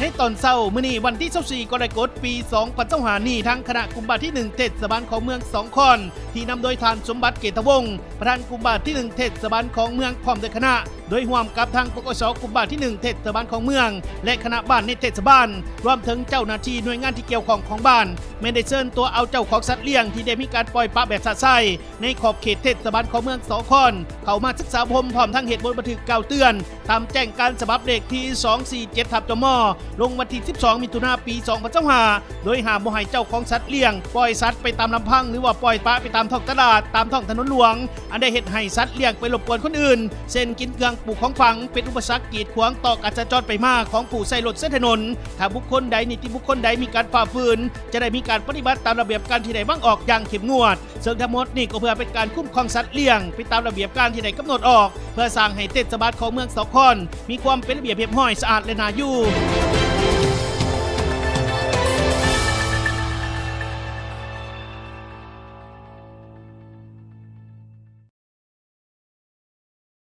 ตอนเช้ามื้อนี้วันที่24กรกฎาคมปี2025นี้ทางคณะกลุ่มบาทที่1เทศบาลของเมืองสองคอนที่นำโดยทานสมบัติเกตวงศ์ประธานกลุ่มบาทที่1เทศบาลของเมืองพร้อมด้วยคณะโดยร่วมกับทางปกสกลุ่มบาทที่1เทศบาลของเมืองและคณะบ้านในเทศบาลรวมถึงเจ้าหน้าที่หน่วยงานที่เกี่ยวข้องของบ้านไม่ได้เชิญตัวเอาเจ้าของสัตว์เลี้ยงที่ได้มีการปล่อยปละแบบสะใจในขอบเขตเทศบาลของเมืองสองคอนเข้ามาศึกษาพร้อมทั้งเหตุบนบันทึกกล่าวเตือนตามแจ้งการฉบับเลขที่247/จม.ลงวันที่12มิถุนายนปี2025โดยห้ามบ่ให้เจ้าของสัตว์เลี้ยงปล่อยสัตว์ไปตามลำพังหรือว่าปล่อยปละไปตามท้องตลาดตามท้องถนนหลวงอันได้เหตุให้สัตว์เลี้ยงไปรบกวนคนอื่นเช่นกินเครื่องปลูกของฝังเป็นอุปสรรคกีดขวางต่อการจราจรไปมาของผู้ใช้รถเส้นถนนถ้าบุคคลใดนิติบุคคลใดมีการฝ่าฝืนจะได้มีการปฏิบัติตามระเบียบการที่ได้วางออกอย่างเข้มงวดซึ่งทั้งหมดนี่ก็เพื่อเป็นการคุ้มครองสัตว์เลี้ยงไปตามระเบียบการที่ได้กำหนดออกเพื่อสร้างให้เทศบาลของเมืองสองคอนมีความเป็นระเบียบเรียบร้อยสะอาดและน่าอยู่